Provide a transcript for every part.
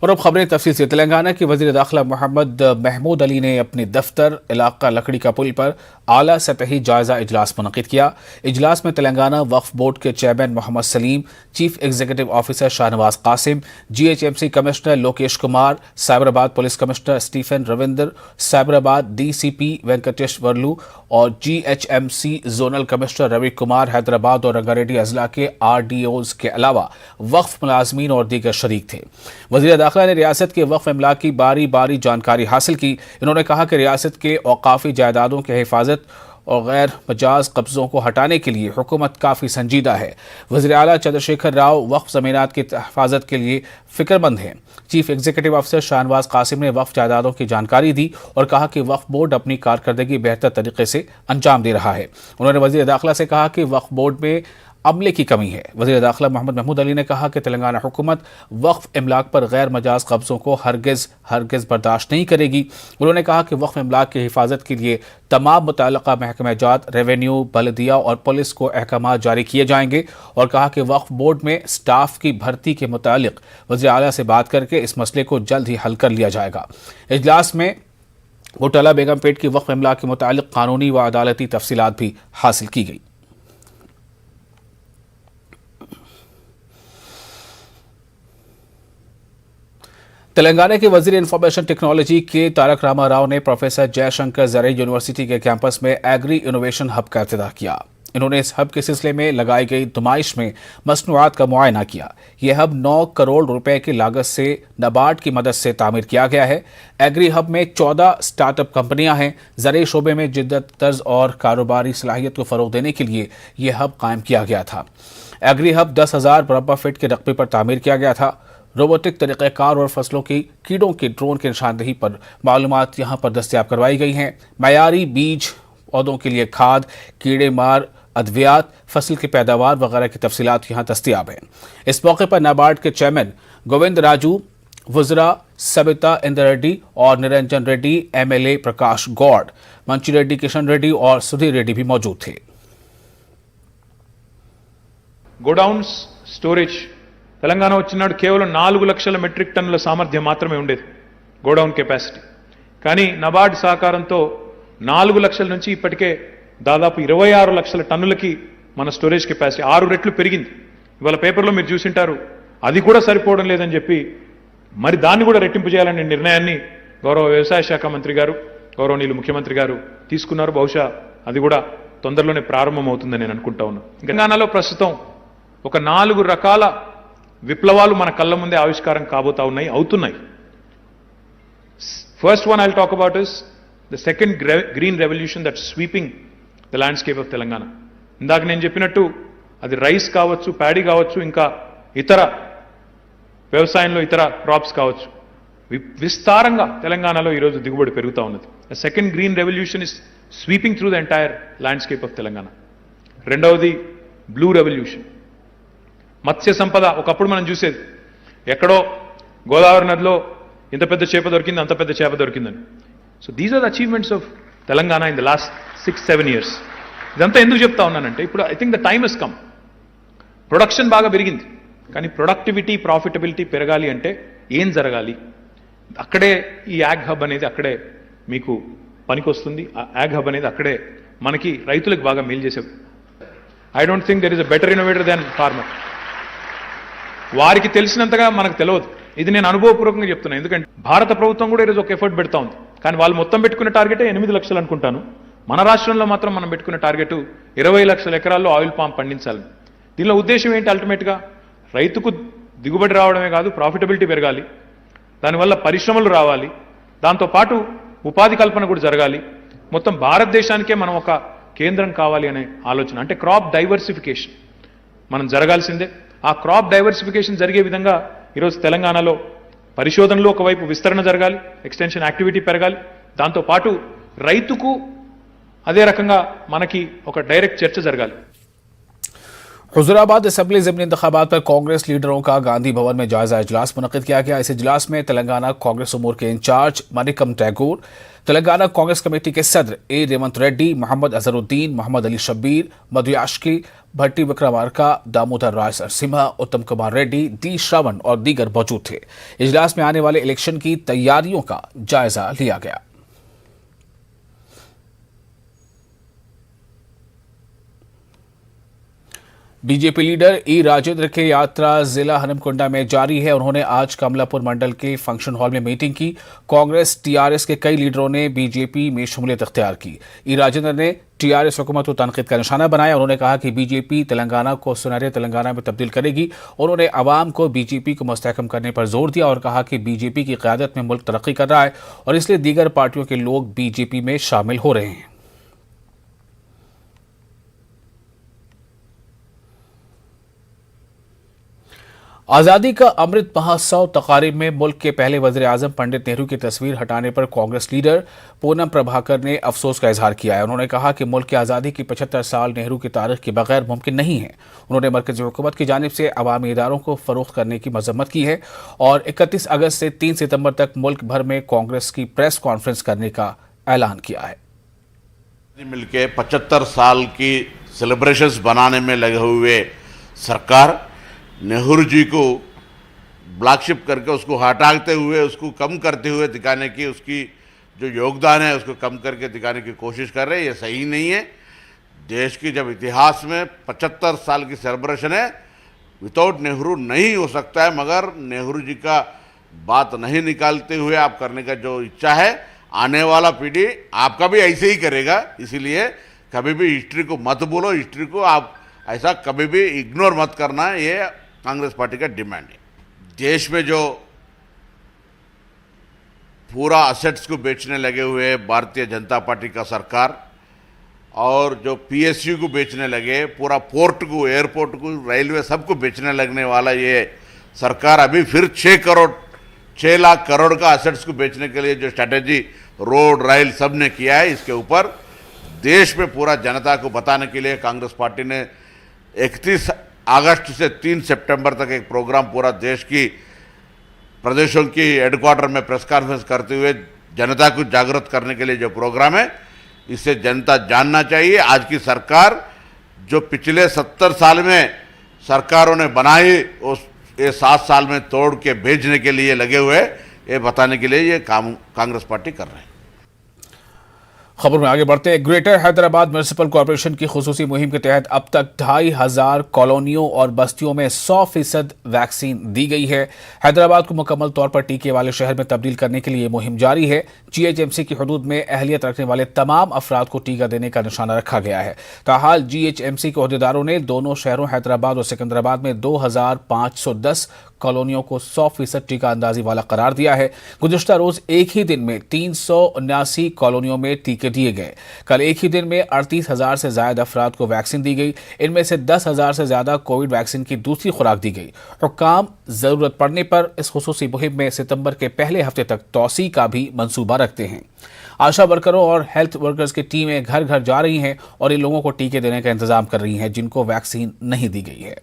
और अब खबरें तफसील से। तेलंगाना के वज़ीर दाखिला मोहम्मद महमूद अली ने अपने दफ्तर इलाका लकड़ी का पुल पर आला सतही जायजा इजलास मुनक़िद किया। इजलास में तेलंगाना वक्फ बोर्ड के chairman Mohammed Salim, chief executive officer Shahnawaz Qasim, GHMC commissioner Lokesh Kumar, Cyberabad police commissioner Stephen Ravinder, Cyberabad DCP Venkateshwarlu और GHMC zonal commissioner Ravi Kumar, Hyderabad और रंगारेड्डी अजला के RDOs के अलावा वक्फ मुलाजमीन और दीगर शरीक थे। वज़ीर दाखिला ने रियासत के वक्फ अमला की बारी बारी जानकारी हासिल की। इन्होंने कहा कि रियासत के औकाफी जायदादों की हिफाजत और गैर मजाज कब्जों को हटाने के लिए हुकूमत काफ़ी संजीदा है। वज़ीर आला चंद्रशेखर राव वक्फ ज़मीनात की हिफाजत के लिए फ़िक्रमंद हैं। Chief executive officer Shahnawaz Qasim ने वक्फ जायदादों की जानकारी दी और कहा कि वक्फ बोर्ड अपनी कारकर्दगी बेहतर तरीके से अंजाम दे रहा है। उन्होंने वज़ीर दाखिला से कहा कि वक्फ बोर्ड में अमले की कमी है। वज़ीर दाखिला मोहम्मद महमूद अली ने कहा कि तेलंगाना हुकूमत वक्फ इमलाक पर गैर मजाज कब्जों को हरगिज़ बर्दाश्त नहीं करेगी। उन्होंने कहा कि वक्फ इमलाक की हिफाजत के लिए तमाम मुतल्लिक़ा महकमा जात, रेवेन्यू, बल्दिया और पुलिस को अहकाम जारी किए जाएंगे और कहा कि वक्फ बोर्ड में स्टाफ की भर्ती के मुतालिक वज़ीर आला से बात करके इस मसले को जल्द ही हल कर लिया जाएगा। इजलास में घोटाला बेगमपेट की वक्फ इमलाक के मुतालिक कानूनी व अदालती तफसीलात भी हासिल की गई। तेलंगाना के वजीर इंफॉर्मेशन टेक्नोलॉजी के तारक रामा राव ने प्रोफेसर जयशंकर ज़रई यूनिवर्सिटी के कैंपस में एग्री इनोवेशन हब का इफ्तिताह किया। इन्होंने इस हब के सिलसिले में लगाई गई नुमाइश में मसनूआत का मुआयना किया। यह हब 9 करोड़ रुपए की लागत से नाबार्ड की मदद से तामीर किया गया है। एग्री हब में 14 स्टार्टअप कंपनियां हैं। ज़रई शोबे में जिद्दत, तर्ज और कारोबारी सलाहियत को फ़रोग देने के लिए यह हब कायम किया गया था। एग्री हब 10,000 मुरब्बा फीट के रकबे पर तामीर किया गया था। रोबोटिक तरीक़ेकार और फसलों की कीड़ों के ड्रोन की निशानदेही पर मालूमात यहाँ पर दस्तियाब करवाई गई हैं। मयारी बीज, पौधों के लिए खाद, कीड़े मार अद्वियात, फसल की पैदावार वगैरह की तफसीलात यहाँ दस्तियाब हैं। इस मौके पर नाबार्ड के चेयरमैन गोविंद राजू, वज़रा सबिता इंदर रेड्डी और निरंजन रेड्डी, MLA प्रकाश गौड़, मंची रेड्डी, किशन रेड्डी और सुधीर रेड्डी भी मौजूद थे। गोडाउन्स स्टोरेज తెలంగాణ వచ్చినాడు కేవలం 4 లక్షల మెట్రిక్ టన్నుల సామర్థ్యం మాత్రమే ఉండేది గోడౌన్ కెపాసిటీ. కానీ నబార్డ్ సహకారంతో 4 లక్షల నుంచి ఇప్పటికే దాదాపు 26 లక్షల టన్నులకి మన స్టోరేజ్ కెపాసిటీ 6 రెట్లు పెరిగింది. ఇవాళ పేపర్లో మీరు చూసింటారు, అది కూడా సరిపోవడం లేదని చెప్పి మరి దాన్ని కూడా రెట్టింపు చేయాలనే నిర్ణయాన్ని గౌరవ వ్యవసాయ శాఖ మంత్రి గారు, గౌరవనీయులు ముఖ్యమంత్రి గారు తీసుకున్నారు. బహుశా అది కూడా తొందరలోనే ప్రారంభమవుతుందని నేను అనుకుంటా ఉన్నాను. తెలంగాణలో ప్రస్తుతం ఒక 4 రకాల విప్లవాలు మన కళ్ళ ముందే ఆవిష్కారం కాబోతా ఉన్నాయి, అవుతున్నాయి. First one I'll talk about is the second green revolution that sweeping the landscape of Telangana. ఇందాక నేను చెప్పినట్టు అది రైస్ కావచ్చు, ప్యాడీ కావచ్చు, ఇంకా ఇతర వ్యవసాయంలో ఇతర క్రాప్స్ కావచ్చు, విస్తారంగా తెలంగాణలో ఈరోజు దిగుబడి పెరుగుతూ ఉన్నది. The second green revolution is sweeping through the entire landscape of Telangana. రెండవది బ్లూ రెవల్యూషన్, మత్స్య సంపద. ఒకప్పుడు మనం చూసేది ఎక్కడో గోదావరి నదిలో ఇంత పెద్ద చేప దొరికింది, అంత పెద్ద చేప దొరికిందని. So these are the achievements of Telangana in the last 6-7 years. ఇదంతా ఎందుకు చెప్తా ఉన్నానంటే, ఇప్పుడు I think the time has come. Production బాగా పెరిగింది, కానీ ప్రొడక్టివిటీ, ప్రాఫిటబిలిటీ పెరగాలి అంటే ఏం జరగాలి? అక్కడే ఈ యాగ్ హబ్ అనేది అక్కడే మీకు పనికొస్తుంది. ఆ యాగ్ హబ్ అనేది అక్కడే మనకి రైతులకు బాగా మేలు చేసే. I don't think there is a better innovator than farmer. వారికి తెలిసినంతగా మనకు తెలియదు. ఇది నేను అనుభవపూర్వకంగా చెప్తున్నాను. ఎందుకంటే భారత ప్రభుత్వం కూడా ఈరోజు ఒక ఎఫర్ట్ పెడతా ఉంది, కానీ వాళ్ళు మొత్తం పెట్టుకున్న టార్గెటే 8 లక్షలు అనుకుంటాను. మన రాష్ట్రంలో మాత్రం మనం పెట్టుకున్న టార్గెట్ 20 లక్షల ఎకరాల్లో ఆయిల్ పామ్ పండించాలి. దీనిలో ఉద్దేశం ఏంటి? అల్టిమేట్గా రైతుకు దిగుబడి రావడమే కాదు, ప్రాఫిటబిలిటీ పెరగాలి, దానివల్ల పరిశ్రమలు రావాలి, దాంతోపాటు ఉపాధి కల్పన కూడా జరగాలి, మొత్తం భారతదేశానికే మనం ఒక కేంద్రం కావాలి అనే ఆలోచన. అంటే క్రాప్ డైవర్సిఫికేషన్ మనం జరగాల్సిందే. ఆ క్రాప్ డైవర్సిఫికేషన్ జరిగే విధంగా ఈరోజు తెలంగాణలో పరిశోధనలో ఒకవైపు విస్తరణ జరగాలి, ఎక్స్టెన్షన్ యాక్టివిటీ పెరగాలి, దాంతోపాటు రైతుకు అదే రకంగా మనకి ఒక డైరెక్ట్ చర్చ జరగాలి. हुजूराबाद असेंबली ज़िमनी इंतखाबात पर कांग्रेस लीडरों का गांधी भवन में जायजा इजलास मुनक्किद किया गया। इस इजलास में तेलंगाना कांग्रेस उमूर के इंचार्ज मनिकम टैगोर, तेलंगाना कांग्रेस कमेटी के सदर ए रेवंत रेड्डी, मोहम्मद अजहरुद्दीन, मोहम्मद अली शब्बीर, मधु याष्की, भट्टी विक्रमार्का, दामोदर राय नरसिम्हा, उत्तम कुमार रेड्डी, डी श्रवण और दीगर मौजूद थे। इजलास में आने वाले इलेक्शन की तैयारियों का जायजा लिया गया। बीजेपी लीडर ई राजेंद्र की यात्रा जिला हनमकुंडा में जारी है। उन्होंने आज कमलापुर मंडल के फंक्शन हॉल में मीटिंग की। कांग्रेस टीआरएस के कई लीडरों ने बीजेपी में शमूलियत इख्तियार की। ई राजेंद्र ने टीआरएस हुकूमत को तनकीद का निशाना बनाया। उन्होंने कहा कि बीजेपी तेलंगाना को सुनहरे तेलंगाना में तब्दील करेगी। उन्होंने अवाम को बीजेपी को मुस्तहकम करने पर जोर दिया और कहा कि बीजेपी की क़यादत में मुल्क तरक्की कर रहा है और इसलिए दीगर पार्टियों के लोग बीजेपी में शामिल हो रहे हैं। आज़ादी का अमृत महोत्सव तकारीब में मुल्क के पहले वज़ीर आज़म पंडित नेहरू की तस्वीर हटाने पर कांग्रेस लीडर पूनम प्रभाकर ने अफसोस का इजहार किया है। उन्होंने कहा कि मुल्क की आज़ादी की 75 साल नेहरू की तारीख के बगैर मुमकिन नहीं है। उन्होंने मरकज़ी हुकूमत की जानिब से अवामी इदारों को फ़रोख्त करने की मजम्मत की है और 31 अगस्त से 3 सितंबर तक मुल्क भर में कांग्रेस की प्रेस कॉन्फ्रेंस करने का ऐलान किया है। मिलके 75 साल की सेलिब्रेशंस बनाने में लगे हुए सरकार नेहरू जी को ब्लैकशिप करके उसको हटाते हुए, उसको कम करते हुए दिखाने की, उसकी जो योगदान है उसको कम करके दिखाने की कोशिश कर रहे हैं। ये सही नहीं है। देश की जब इतिहास में 75 साल की सेलिब्रेशन है, विदाउट नेहरू नहीं हो सकता है, मगर नेहरू जी का बात नहीं निकालते हुए आप करने का जो इच्छा है, आने वाला पीढ़ी आपका भी ऐसे ही करेगा। इसीलिए कभी भी हिस्ट्री को मत बोलो, हिस्ट्री को आप ऐसा कभी भी इग्नोर मत करना, ये कांग्रेस पार्टी का डिमांड है। देश में जो पूरा असेट्स को बेचने लगे हुए भारतीय जनता पार्टी का सरकार और जो पीएसयू को बेचने लगे, पूरा पोर्ट को, एयरपोर्ट को, रेलवे सबको बेचने लगने वाला ये सरकार अभी फिर 6 लाख करोड़ का असेट्स को बेचने के लिए जो स्ट्रैटेजी रोड रेल सब ने किया है, इसके ऊपर देश में पूरा जनता को बताने के लिए कांग्रेस पार्टी ने 31 अगस्त से 3 सितंबर तक एक प्रोग्राम पूरा देश की प्रदेशों की हेडक्वार्टर में प्रेस कॉन्फ्रेंस करते हुए जनता को जागृत करने के लिए जो प्रोग्राम है, इससे जनता जानना चाहिए आज की सरकार जो पिछले 70 साल में सरकारों ने बनाई, ये 7 साल में तोड़ के भेजने के लिए लगे हुए, ये बताने के लिए ये काम कांग्रेस पार्टी कर रहे हैं। खबर में आगे बढ़ते हैं। ग्रेटर हैदराबाद म्युनिसिपल कॉर्पोरेशन की खुसूसी मुहिम के तहत अब तक 2500 कॉलोनियों और बस्तियों में 100% वैक्सीन दी गई है। हैदराबाद को मुकम्मल तौर पर टीके वाले शहर में तब्दील करने के लिए मुहिम जारी है। GHMC की हदूद में अहलियत रखने वाले तमाम अफराद को टीका देने का निशाना रखा गया है। ताहाल GHMC के अहदेदारों ने दोनों शहरों हैदराबाद और सिकंदराबाद में 2510 कॉलोनियों को 100% टीका अंदाजी वाला करार दिया है। गुज़िश्ता रोज एक ही दिन में 379 कॉलोनियों में टीके दिए गए। कल एक ही दिन में 38,000 से ज्यादा अफराद को वैक्सीन दी गई। इनमें से 10,000 से ज्यादा कोविड वैक्सीन की दूसरी खुराक दी गई। हुक्काम जरूरत पड़ने पर इस खुसूसी मुहिम में सितंबर के पहले हफ्ते तक तौसी का भी मंसूबा रखते हैं। आशा वर्करों और हेल्थ वर्कर्स की टीमें घर घर जा रही हैं और इन लोगों को टीके देने का इंतजाम कर रही हैं जिनको वैक्सीन नहीं दी गई है।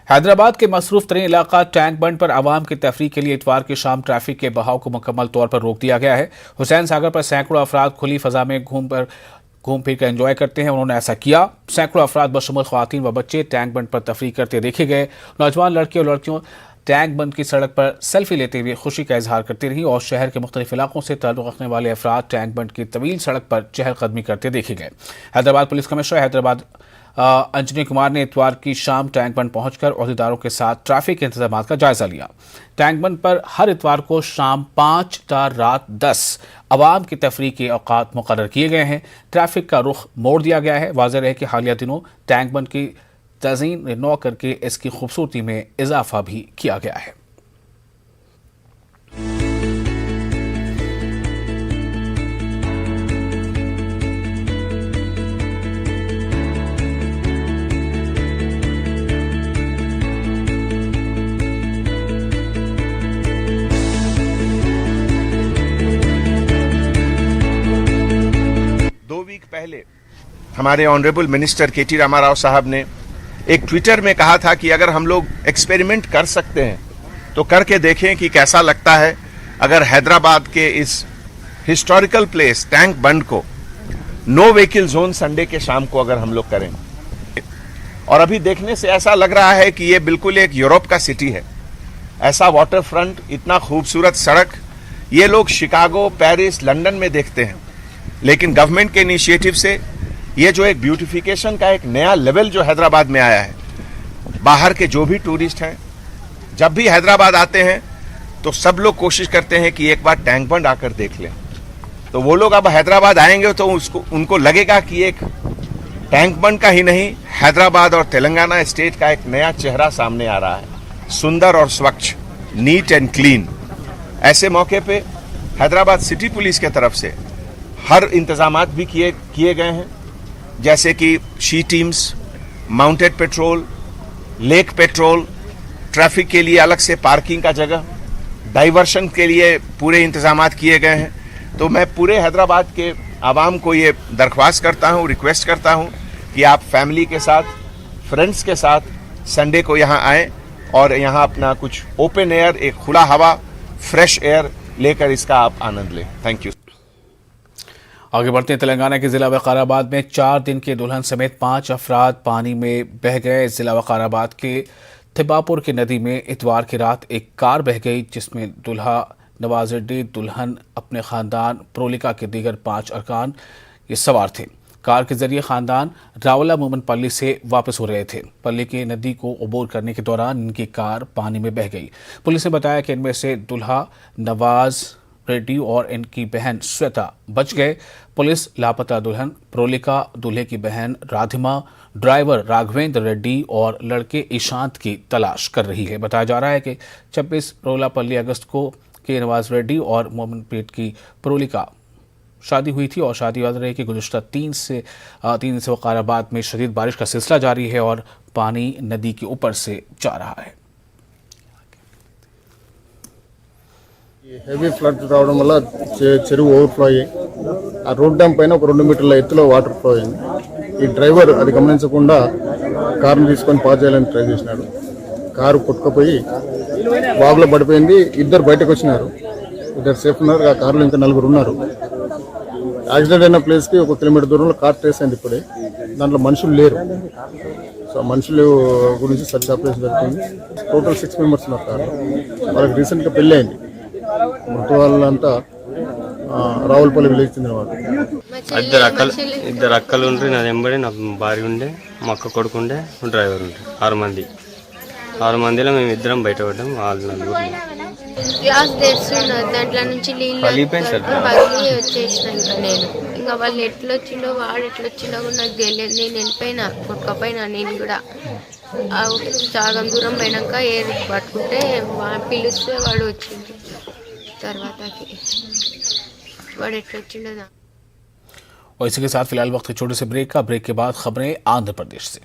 हैदराबाद के मसरूफ तरीन इलाका टैंक बंड पर आवाम की तफरीह के लिए इतवार की शाम ट्रैफिक के बहाव को मुकम्मल तौर पर रोक दिया गया है। हुसैन सागर पर सैकड़ों अफराद खुली फजा में घूम फिर कर एंजॉय करते हैं। उन्होंने ऐसा किया। सैकड़ों अफराद बशमूल ख्वातीन व बच्चे टैंक बंड पर तफरीह करते देखे गए। नौजवान लड़के और लड़कियों टैंक बंद की सड़क पर सेल्फी लेते हुए खुशी का इजहार करती रही और शहर के मुख्तलिफ इलाकों से ताल्लुक़ रखने वाले अफराद टैंक बंड की तवील सड़क पर चहलकदमी करते देखे गए। हैदराबाद पुलिस कमिश्नर हैदराबाद अंजनी कुमार ने इतवार की शाम टैंक बंड पहुंचकर अहदेदारों के साथ ट्रैफिक के इंतजाम का जायजा लिया। टैंक बंड पर हर इतवार को शाम 5 ता रात 10 अवाम की तफरीह के औकात मुकर्रर किए गए हैं। ट्रैफिक का रुख मोड़ दिया गया है। वाज़ेह रहे कि हालिया दिनों टैंक बंड की तज़ीन नौ करके इसकी खूबसूरती में इजाफा भी किया गया है। हमारे ऑनरेबल मिनिस्टर के.टी. रामाराव साहब ने एक ट्विटर में कहा था कि अगर हम लोग एक्सपेरिमेंट कर सकते हैं तो करके देखें कि कैसा लगता है अगर हैदराबाद के इस हिस्टोरिकल प्लेस टैंक बंड को नो व्हीकल जोन संडे के शाम को अगर हम लोग करें। और अभी देखने से ऐसा लग रहा है कि ये बिल्कुल एक यूरोप का सिटी है। ऐसा वाटर फ्रंट, इतना खूबसूरत सड़क ये लोग शिकागो, पेरिस, लंदन में देखते हैं, लेकिन गवर्नमेंट के इनिशिएटिव से ये जो एक ब्यूटिफिकेशन का एक नया लेवल जो हैदराबाद में आया है, बाहर के जो भी टूरिस्ट हैं जब भी हैदराबाद आते हैं तो सब लोग कोशिश करते हैं कि एक बार टैंक बंड आकर देख लें। तो वो लोग अब हैदराबाद आएंगे तो उनको लगेगा कि एक टैंक बंड का ही नहीं, हैदराबाद और तेलंगाना स्टेट का एक नया चेहरा सामने आ रहा है, सुंदर और स्वच्छ, नीट एंड क्लीन। ऐसे मौके पे हैदराबाद सिटी पुलिस के तरफ से हर इंतजामात भी किए गए हैं, जैसे कि she teams, mounted petrol, lake petrol, traffic के लिए अलग से पार्किंग का जगह, डाइवर्शन के लिए पूरे इंतजामात किए गए हैं। तो मैं पूरे हैदराबाद के आवाम को ये दरख्वास्त करता हूँ, रिक्वेस्ट करता हूँ कि आप फैमिली के साथ, फ्रेंड्स के साथ संडे को यहाँ आएँ और यहाँ अपना कुछ ओपन एयर, एक खुला हवा, फ्रेश एयर लेकर इसका आप आनंद लें। Thank you. आगे बढ़ते हैं। तेलंगाना के जिला वकाराबाद में 4 दिन के दुल्हन समेत 5 अफराद पानी में बह गए। जिला वकाराबाद के थिब्बापुर की नदी में इतवार की रात एक कार बह गई, जिसमें दुल्हा नवाज रेड्डी, दुल्हन, अपने खानदान, प्रोलिका के दीगर 5 अरकान ये सवार थे। कार के जरिए खानदान रावला मोमन पल्ली से वापस हो रहे थे। पल्ली की नदी को अबूर करने के दौरान इनकी कार पानी में बह गई। पुलिस ने बताया कि इनमें से दुल्हा नवाज रेड्डी और इनकी बहन श्वेता बच गए। पुलिस लापता दुल्हन, प्रोलिका, दूल्हे की बहन राधिमा, ड्राइवर राघवेंद्र रेड्डी और लड़के ईशांत की तलाश कर रही है। बताया जा रहा है कि 26 रोलापल्ली अगस्त को के नवाज रेड्डी और मोमनपेट की प्रोलिका शादी हुई थी और शादी याद रहे कि गुज़श्ता 3 दिन से वकाराबाद में शदीद बारिश का सिलसिला जारी है और पानी नदी के ऊपर से जा रहा है। హెవీ ఫ్లడ్ రావడం వల్ల చెరువు ఓవర్ఫ్లో అయ్యి ఆ రోడ్ డ్యామ్ పైన ఒక 2 మీటర్ల ఎత్తులో వాటర్ ఫ్లో అయింది. ఈ డ్రైవర్ అది గమనించకుండా కారును తీసుకొని పాస్ చేయాలని ట్రై చేసినాడు. కారు కొట్టుకుపోయి వాగులో పడిపోయింది. ఇద్దరు బయటకు వచ్చినారు, ఇద్దరు సేఫ్ ఉన్నారు. ఆ కారులో ఇంకా 4 ఉన్నారు. యాక్సిడెంట్ అయిన ప్లేస్కి 1 కిలోమీటర్ దూరంలో కార్ ట్రేస్ అయింది. ఇప్పుడే దాంట్లో మనుషులు లేరు. సో మనుషులు గురించి సర్చ్ ఆపరేషన్ జరుగుతుంది. టోటల్ 6 మెంబర్స్ ఉన్నారు కారు. వాళ్ళకి రీసెంట్గా పెళ్ళి అయింది. మృత వాళ్ళంతా రావులపల్లి విలేజ్ చెందిన వాళ్ళు. ఇద్దరు అక్కలు ఉండ్రి, నా వెంబడి నా భార్య ఉండే, మా అక్క కొడుకు ఉండే, డ్రైవర్ ఉండే. 6 మందిలో మేము ఇద్దరం బయట పడ్డాం. వాళ్ళు 4 గ్లాస్ తెస్తున్నారు, దాంట్లో నుంచి నీళ్ళు పగిలి వచ్చేసిన. ఇంకా వాళ్ళు ఎట్లొచ్చిండో వాడు ఎట్లొచ్చిండో కూడా నాకు తెలియదు. నేను వెళ్ళిపోయినా, కొట్టుకపోయినా. నేను కూడా సగం దూరం పోయినాక ఏరు పట్టుకుంటే పిలిస్తే వాడు వచ్చిండు. తర్వాతకి వాడు ఎట్లొచ్చిండో. और इसी के साथ फिलहाल वक्त छोटे से ब्रेक का। ब्रेक के बाद खबरें आंध्र प्रदेश से।